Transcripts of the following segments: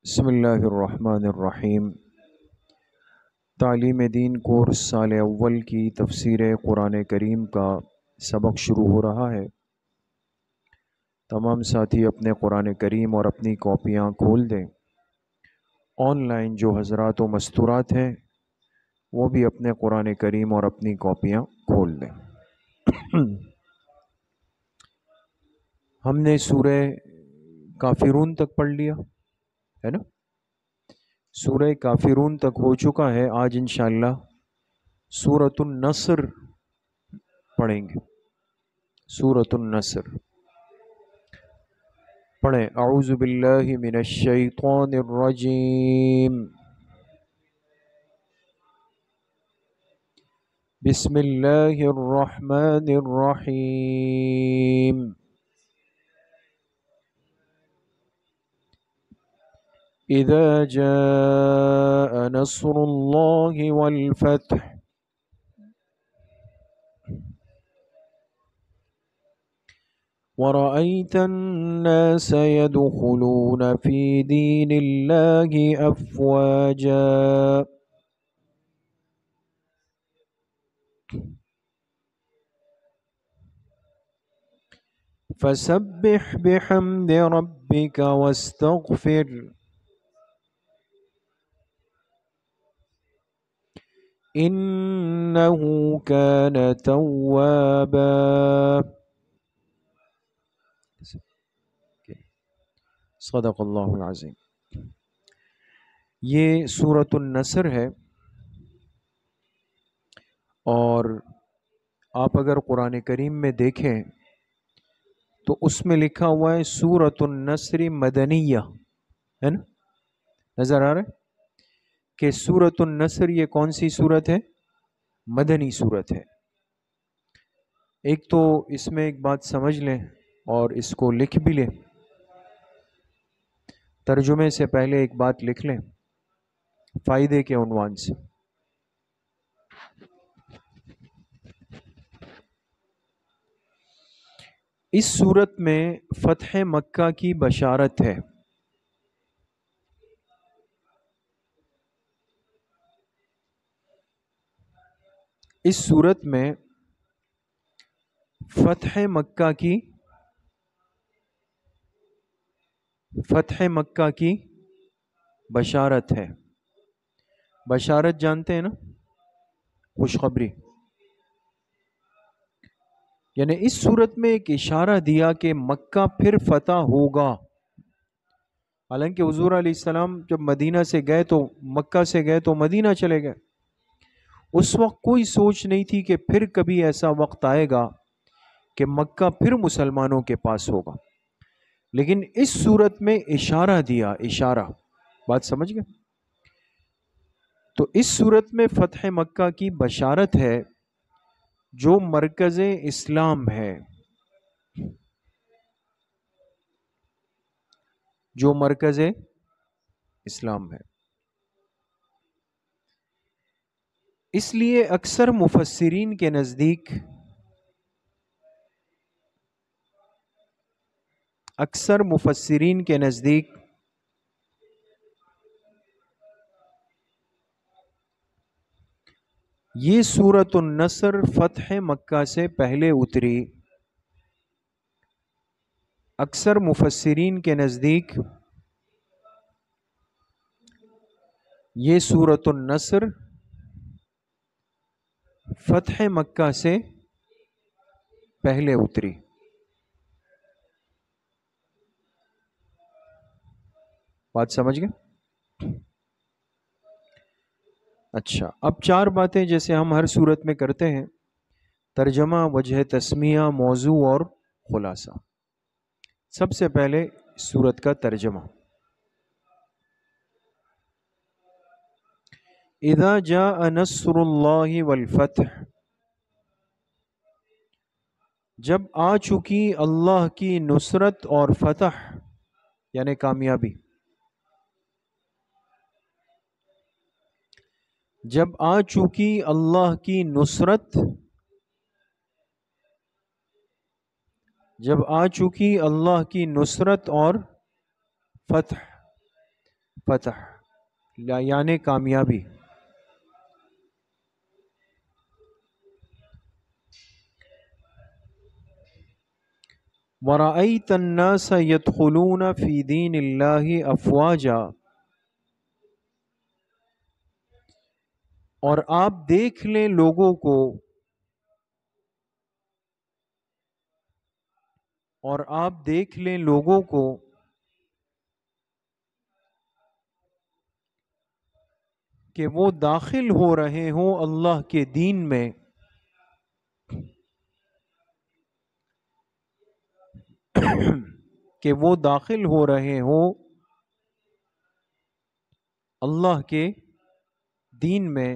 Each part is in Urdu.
بسم اللہ الرحمن الرحیم۔ تعلیم دین کورس سال اول کی تفسیر قرآن کریم کا سبق شروع ہو رہا ہے۔ تمام ساتھی اپنے قرآن کریم اور اپنی کاپیاں کھول دیں۔ آن لائن جو حضرات و مستورات ہیں وہ بھی اپنے قرآن کریم اور اپنی کاپیاں کھول دیں۔ ہم نے سورہ کافرون تک پڑھ لیا ہے نا؟ سورہ کافرون تک ہو چکا ہے۔ آج انشاءاللہ سورۃ النصر پڑھیں گے۔ سورۃ النصر پڑھیں۔ اعوذ باللہ من الشیطان الرجیم، بسم اللہ الرحمن الرحیم۔ اذا جاء نصر اللہ والفتح ورأيت الناس يدخلون في دين الله أفواجا فسبح بحمد ربك واستغفر إنه كان توابا۔ صدق اللہ العظیم۔ یہ سورۃ النصر ہے، اور آپ اگر قرآن کریم میں دیکھیں تو اس میں لکھا ہوا ہے سورۃ النصر مدنیہ، ہے نا؟ نظر آ رہا ہے کہ سورۃ النصر یہ کون سی سورت ہے؟ مدنی سورت ہے۔ ایک تو اس میں ایک بات سمجھ لیں اور اس کو لکھ بھی لیں، ترجمے سے پہلے ایک بات لکھ لیں فائدے کے عنوان سے۔ اس سورت میں فتح مکہ کی بشارت ہے۔ اس سورت میں فتح مکہ کی بشارت ہے۔ بشارت جانتے ہیں نا؟ خوشخبری۔ یعنی اس صورت میں ایک اشارہ دیا کہ مکہ پھر فتح ہوگا۔ حالانکہ حضور علیہ السلام جب مدینہ سے گئے تو مکہ سے گئے تو مدینہ چلے گئے، اس وقت کوئی سوچ نہیں تھی کہ پھر کبھی ایسا وقت آئے گا کہ مکہ پھر مسلمانوں کے پاس ہوگا۔ لیکن اس صورت میں اشارہ دیا، اشارہ، بات سمجھ گئے؟ تو اس صورت میں فتح مکہ کی بشارت ہے جو مرکز اسلام ہے، جو مرکز اسلام ہے۔ اس لیے اکثر مفسرین کے نزدیک یہ سورۃ النصر فتح مکہ سے پہلے اتری۔ اکثر مفسرین کے نزدیک یہ سورۃ النصر فتح مکہ سے پہلے اتری۔ بات سمجھ گئے؟ اچھا، اب چار باتیں جیسے ہم ہر صورت میں کرتے ہیں: ترجمہ، وجہ تسمیہ، موضوع اور خلاصہ۔ سب سے پہلے سورت کا ترجمہ۔ اذا جاء نصر اللہ والفتح، جب آ چکی اللہ کی نصرت اور فتح یعنی کامیابی، جب آ چکی اللہ کی نصرت، جب آ چکی اللہ کی نصرت اور فتح، فتح یعنی کامیابی. وَرَأَيْتَ النَّاسَ يَدْخُلُونَ فِي دِينِ اللَّهِ أَفْوَاجًا، اور آپ دیکھ لیں لوگوں کو، اور آپ دیکھ لیں لوگوں کو کہ وہ داخل ہو رہے ہوں اللہ کے دین میں، کہ وہ داخل ہو رہے ہوں اللہ کے دین میں،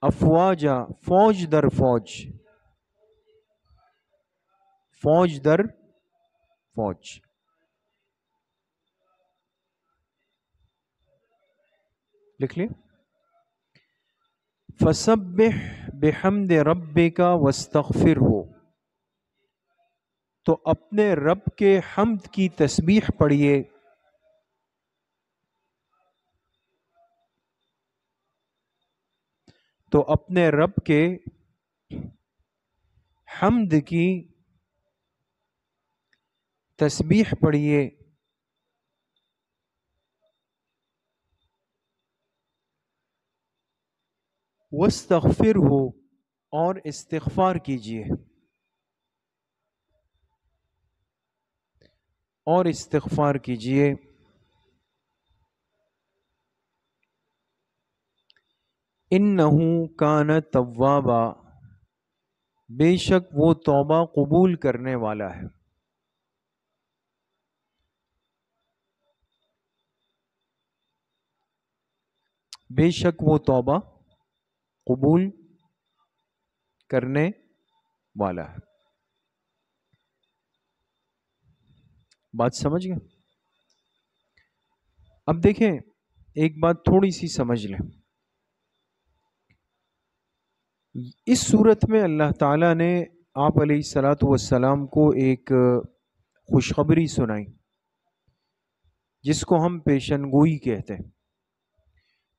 افواجا فوج در فوج، فوج در فوج. لکھ لیں. فسبح بحمد ربک واستغفرہ، تو اپنے رب کے حمد کی تسبیح پڑھیے، تو اپنے رب کے حمد کی تسبیح پڑھیے، واستغفرہ، اور استغفار کیجیے، اور استغفار کیجیے. انہ کان توابا، بے شک وہ توبہ قبول کرنے والا ہے. بے شک وہ توبہ قبول کرنے والا ہے. بات سمجھ گئے؟ اب دیکھیں ایک بات تھوڑی سی سمجھ لیں. اس صورت میں اللہ تعالیٰ نے آپ علیہ الصلاۃ والسلام کو ایک خوشخبری سنائی، جس کو ہم پیشن گوئی کہتے ہیں.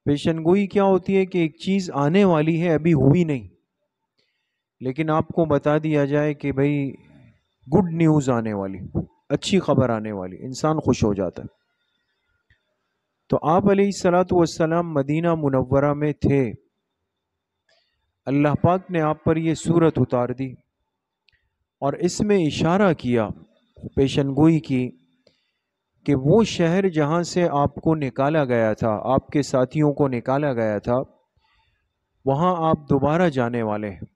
پیشن گوئی کیا ہوتی ہے؟ کہ ایک چیز آنے والی ہے، ابھی ہوئی نہیں، لیکن آپ کو بتا دیا جائے کہ بھئی گڈ نیوز آنے والی، اچھی خبر آنے والی، انسان خوش ہو جاتا ہے. تو آپ علیہ الصلاۃ والسلام مدینہ منورہ میں تھے، اللہ پاک نے آپ پر یہ صورت اتار دی اور اس میں اشارہ کیا، پیشن گوئی کی، کہ وہ شہر جہاں سے آپ کو نکالا گیا تھا، آپ کے ساتھیوں کو نکالا گیا تھا، وہاں آپ دوبارہ جانے والے ہیں.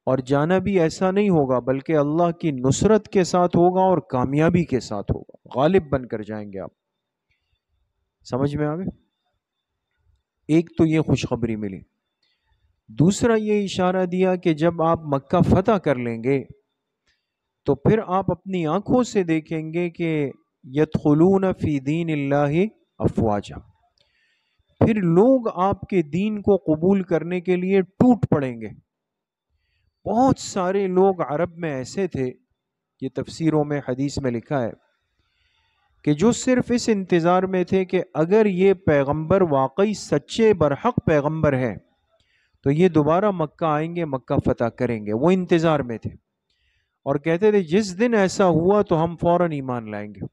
اور جانا بھی ایسا نہیں ہوگا بلکہ اللہ کی نصرت کے ساتھ ہوگا اور کامیابی کے ساتھ ہوگا، غالب بن کر جائیں گے آپ. سمجھ میں آ گئے؟ ایک تو یہ خوشخبری ملی. دوسرا یہ اشارہ دیا کہ جب آپ مکہ فتح کر لیں گے تو پھر آپ اپنی آنکھوں سے دیکھیں گے کہ یدخلون فی دین اللہ افواجا، پھر لوگ آپ کے دین کو قبول کرنے کے لیے ٹوٹ پڑیں گے. بہت سارے لوگ عرب میں ایسے تھے، یہ تفسیروں میں حدیث میں لکھا ہے، کہ جو صرف اس انتظار میں تھے کہ اگر یہ پیغمبر واقعی سچے برحق پیغمبر ہے تو یہ دوبارہ مکہ آئیں گے، مکہ فتح کریں گے. وہ انتظار میں تھے اور کہتے تھے جس دن ایسا ہوا تو ہم فوراً ایمان لائیں گے.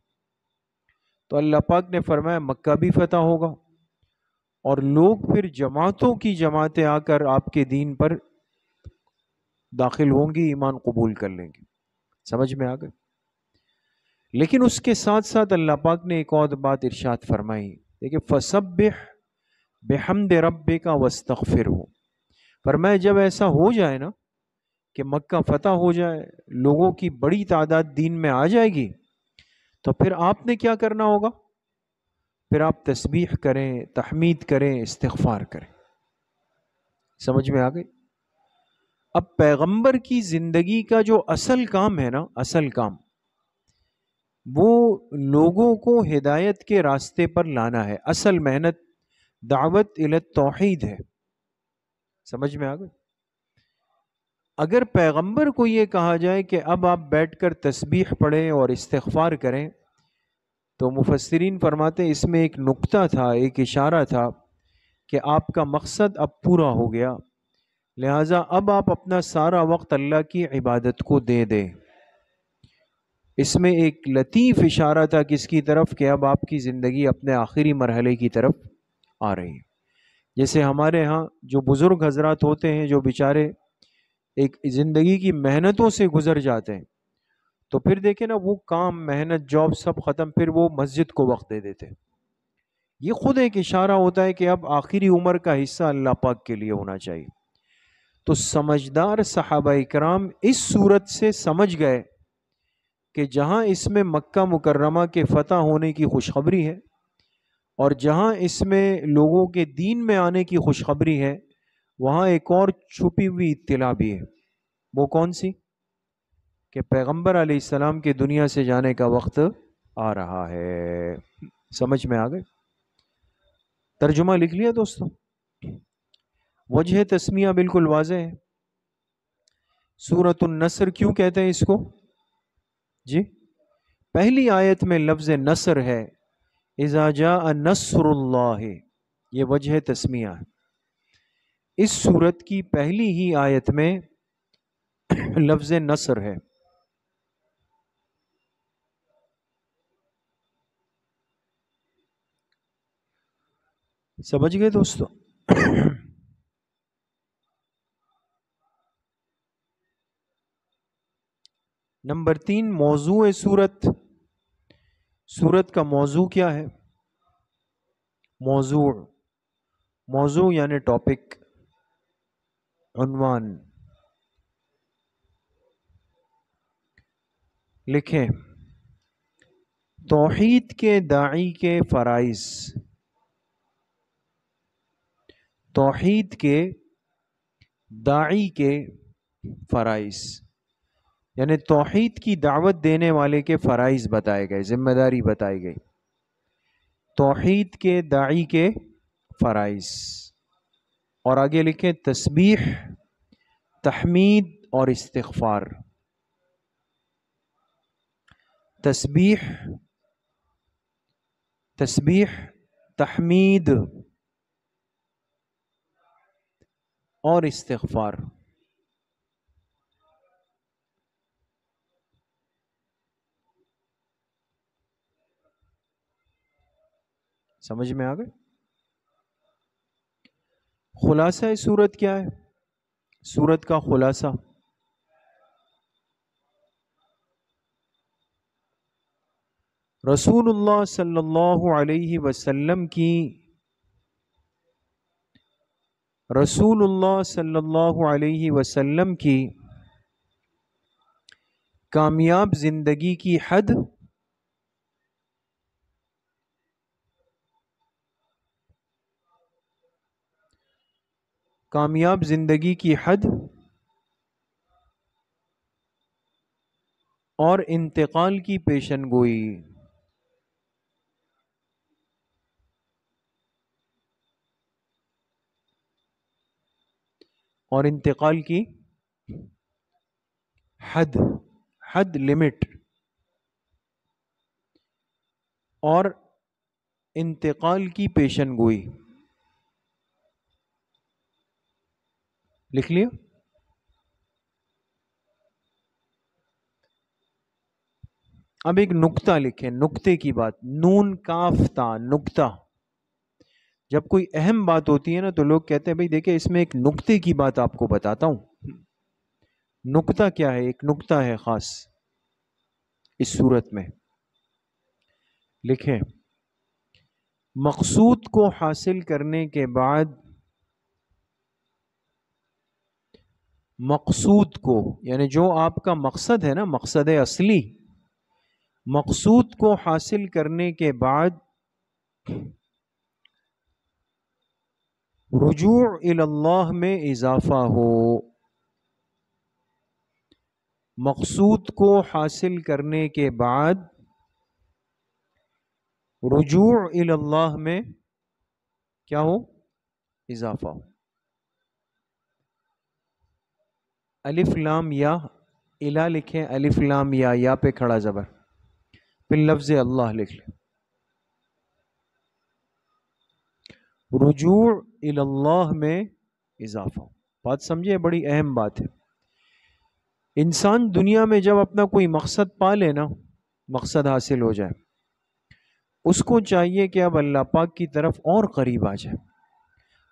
تو اللہ پاک نے فرمایا مکہ بھی فتح ہوگا اور لوگ پھر جماعتوں کی جماعتیں آ کر آپ کے دین پر داخل ہوں گی، ایمان قبول کر لیں گے. سمجھ میں آ گئے؟ لیکن اس کے ساتھ ساتھ اللہ پاک نے ایک اور بات ارشاد فرمائی، دیکھیں فسبح بحمد ربک واستغفرہ. فرمایا جب ایسا ہو جائے نا کہ مکہ فتح ہو جائے، لوگوں کی بڑی تعداد دین میں آ جائے گی، تو پھر آپ نے کیا کرنا ہوگا؟ پھر آپ تسبیح کریں، تحمید کریں، استغفار کریں. سمجھ میں آ گئی؟ اب پیغمبر کی زندگی کا جو اصل کام ہے نا، اصل کام وہ لوگوں کو ہدایت کے راستے پر لانا ہے. اصل محنت دعوت الی التوحید ہے. سمجھ میں آ گئی؟ اگر پیغمبر کو یہ کہا جائے کہ اب آپ بیٹھ کر تسبیح پڑھیں اور استغفار کریں تو مفسرین فرماتے ہیں اس میں ایک نقطہ تھا، ایک اشارہ تھا کہ آپ کا مقصد اب پورا ہو گیا، لہٰذا اب آپ اپنا سارا وقت اللہ کی عبادت کو دے دیں۔ اس میں ایک لطیف اشارہ تھا کس کی طرف، کہ اب آپ کی زندگی اپنے آخری مرحلے کی طرف آ رہی ہے۔ جیسے ہمارے ہاں جو بزرگ حضرات ہوتے ہیں جو بیچارے ایک زندگی کی محنتوں سے گزر جاتے ہیں، تو پھر دیکھیں نا وہ کام، محنت، جاب سب ختم، پھر وہ مسجد کو وقت دے دیتے۔ یہ خود ایک اشارہ ہوتا ہے کہ اب آخری عمر کا حصہ اللہ پاک کے لیے ہونا چاہیے۔ تو سمجھدار صحابہ کرام اس صورت سے سمجھ گئے کہ جہاں اس میں مکہ مکرمہ کے فتح ہونے کی خوشخبری ہے اور جہاں اس میں لوگوں کے دین میں آنے کی خوشخبری ہے، وہاں ایک اور چھپی ہوئی اطلاع بھی ہے۔ وہ کون سی؟ کہ پیغمبر علیہ السلام کے دنیا سے جانے کا وقت آ رہا ہے۔ سمجھ میں آ گئے؟ ترجمہ لکھ لیا دوستو؟ وجہ تسمیہ بالکل واضح ہے۔ سورۃ النصر کیوں کہتے ہیں اس کو؟ جی، پہلی آیت میں لفظ نصر ہے، اذا جاء نصر اللہ، یہ وجہ تسمیہ ہے۔ اس سورت کی پہلی ہی آیت میں لفظ نصر ہے۔ سمجھ گئے دوستو؟ نمبر 3، موضوع سورت۔ سورت کا موضوع کیا ہے؟ موضوع، موضوع یعنی ٹاپک، عنوان۔ لکھیں، توحید کے داعی کے فرائض۔ توحید کے داعی کے فرائض یعنی توحید کی دعوت دینے والے کے فرائض بتائے گئے، ذمہ داری بتائی گئی۔ توحید کے داعی کے فرائض، اور آگے لکھیں تسبیح، تحمید اور استغفار۔ تسبیح، تحمید اور استغفار۔ سمجھ میں آ گئے؟ خلاصہ سورت کیا ہے؟ سورت کا خلاصہ، رسول اللہ صلی اللہ علیہ وسلم کی کامیاب زندگی کی حد، کامیاب زندگی کی حد اور انتقال کی پیشن گوئی۔ اور انتقال کی حد لمٹ، اور انتقال کی پیشن گوئی۔ لکھ لیا؟ اب ایک نقطہ لکھیں، نقطے کی بات، نون کاف تا، نقطہ۔ جب کوئی اہم بات ہوتی ہے نا تو لوگ کہتے ہیں بھئی دیکھیں اس میں ایک نقطے کی بات آپ کو بتاتا ہوں۔ نقطہ کیا ہے؟ ایک نقطہ ہے خاص اس صورت میں۔ لکھیں، مقصود کو حاصل کرنے کے بعد، مقصود کو یعنی جو آپ کا مقصد ہے نا، مقصد اصلی، مقصود کو حاصل کرنے کے بعد رجوع الی اللہ میں اضافہ ہو۔ مقصود کو حاصل کرنے کے بعد رجوع الی اللہ میں کیا ہو؟ اضافہ ہو۔ الف لام یا، الا لکھیں، الف لام یا پہ کھڑا زبر، پھر لفظ اللہ لکھ لیں۔ رجوع الی اللہ میں اضافہ. بات سمجھے؟ بڑی اہم بات ہے. انسان دنیا میں جب اپنا کوئی مقصد پا لے نا، مقصد حاصل ہو جائے، اس کو چاہیے کہ اب اللہ پاک کی طرف اور قریب آ جائے.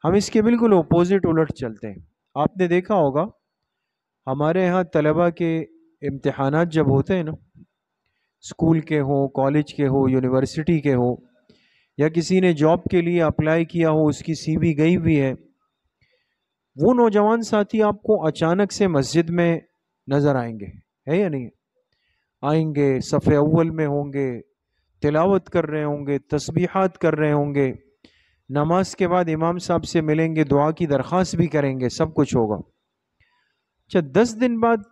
ہم اس کے بالکل اپوزٹ الٹ چلتے ہیں. آپ نے دیکھا ہوگا ہمارے ہاں طلبہ کے امتحانات جب ہوتے ہیں نا، اسکول کے ہوں، کالج کے ہو، یونیورسٹی کے ہو، یا کسی نے جاب کے لیے اپلائی کیا ہو، اس کی سی وی گئی ہوئی ہے، وہ نوجوان ساتھی آپ کو اچانک سے مسجد میں نظر آئیں گے، ہے یا نہیں؟ آئیں گے، صف اول میں ہوں گے، تلاوت کر رہے ہوں گے، تسبیحات کر رہے ہوں گے، نماز کے بعد امام صاحب سے ملیں گے، دعا کی درخواست بھی کریں گے، سب کچھ ہوگا. اچھا 10 دن بعد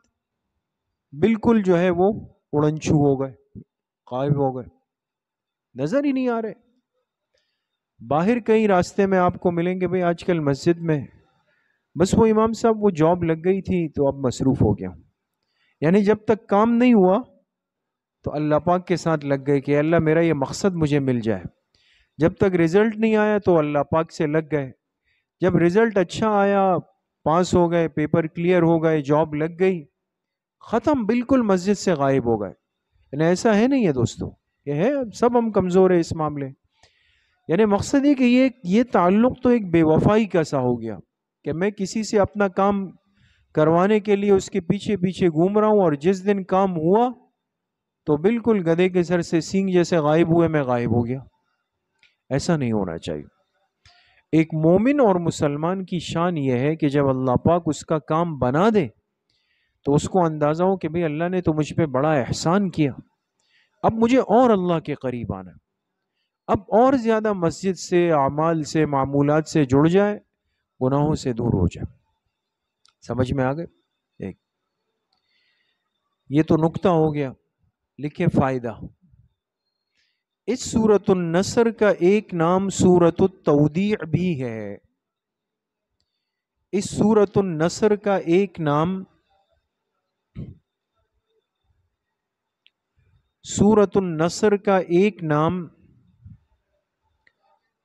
بالکل جو ہے وہ اڑنچھو ہو گئے، غائب ہو گئے، نظر ہی نہیں آ رہے. باہر کئی راستے میں آپ کو ملیں گے، بھئی آج کل مسجد میں بس وہ امام صاحب وہ جاب لگ گئی تھی تو اب مصروف ہو گیا. یعنی جب تک کام نہیں ہوا تو اللہ پاک کے ساتھ لگ گئے کہ اللہ میرا یہ مقصد مجھے مل جائے. جب تک رزلٹ نہیں آیا تو اللہ پاک سے لگ گئے. جب رزلٹ اچھا آیا، پاس ہو گئے، پیپر کلیئر ہو گئے، جاب لگ گئی، ختم، بالکل مسجد سے غائب ہو گئے. یعنی ایسا ہے نہیں ہے دوستو، یہ ہے سب ہم کمزور ہیں اس معاملے. یعنی مقصد یہ کہ یہ تعلق تو ایک بے وفائی کا سا ہو گیا کہ میں کسی سے اپنا کام کروانے کے لیے اس کے پیچھے پیچھے گھوم رہا ہوں، اور جس دن کام ہوا تو بالکل گدھے کے سر سے سینگ جیسے غائب ہوئے میں غائب ہو گیا. ایسا نہیں ہونا چاہیے. ایک مومن اور مسلمان کی شان یہ ہے کہ جب اللہ پاک اس کا کام بنا دے تو اس کو اندازہ ہو کہ بھئی اللہ نے تو مجھ پہ بڑا احسان کیا، اب مجھے اور اللہ کے قریب آنا، اب اور زیادہ مسجد سے، اعمال سے، معمولات سے جڑ جائے، گناہوں سے دور ہو جائے. سمجھ میں آ گئے؟ ایک یہ تو نکتہ ہو گیا. لکھے فائدہ. اس سورۃ النصر کا ایک نام سورۃ التودیع بھی ہے. اس سورۃ النصر کا ایک نام سورۃ النصر کا ایک نام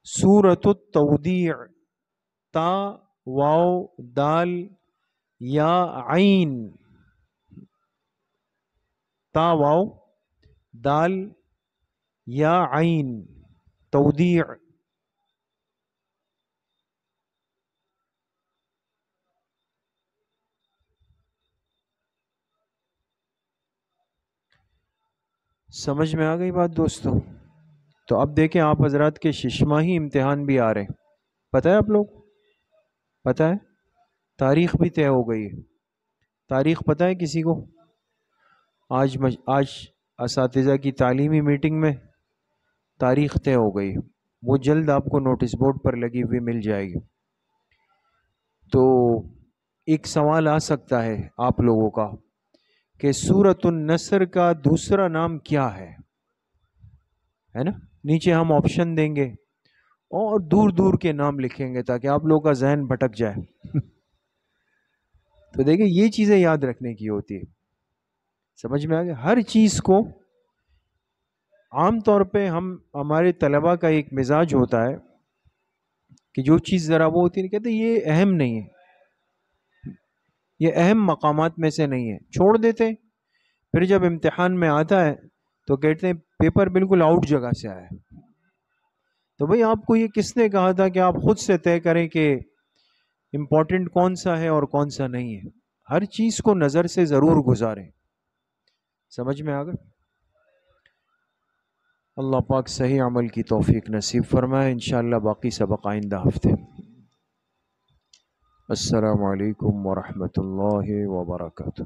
سورۃ التودیع، تا واو دال یا عین، تا واو دال یا عین، تودیع. سمجھ میں آ گئی بات دوستو؟ تو اب دیکھیں آپ حضرات کے ششماہی امتحان بھی آ رہے ہیں. پتہ ہے آپ لوگ؟ پتہ ہے؟ تاریخ بھی طے ہو گئی ہے. تاریخ پتہ ہے کسی کو؟ آج اساتذہ کی تعلیمی میٹنگ میں تاریخ طے ہو گئی، وہ جلد آپ کو نوٹس بورڈ پر لگی ہوئی مل جائے گی. تو ایک سوال آ سکتا ہے آپ لوگوں کا کہ سورۃ النصر کا دوسرا نام کیا ہے نا؟ نیچے ہم آپشن دیں گے اور دور دور کے نام لکھیں گے تاکہ آپ لوگوں کا ذہن بھٹک جائے. تو دیکھیں یہ چیزیں یاد رکھنے کی ہوتی ہے. سمجھ میں آ گیا؟ ہر چیز کو عام طور پہ ہمارے طلباء کا ایک مزاج ہوتا ہے کہ جو چیز ذرا وہ ہوتی ہے کہتے ہیں یہ اہم نہیں ہے، یہ اہم مقامات میں سے نہیں ہے، چھوڑ دیتے ہیں. پھر جب امتحان میں آتا ہے تو کہتے ہیں پیپر بالکل آؤٹ جگہ سے آیا ہے. تو بھئی آپ کو یہ کس نے کہا تھا کہ آپ خود سے طے کریں کہ امپورٹنٹ کون سا ہے اور کون سا نہیں ہے؟ ہر چیز کو نظر سے ضرور گزاریں. سمجھ میں آ گئے؟ اللہ پاک صحیح عمل کی توفیق نصیب فرمائے. انشاءاللہ باقی سبق آئندہ ہفتے. السلام علیکم ورحمۃ اللہ وبرکاتہ.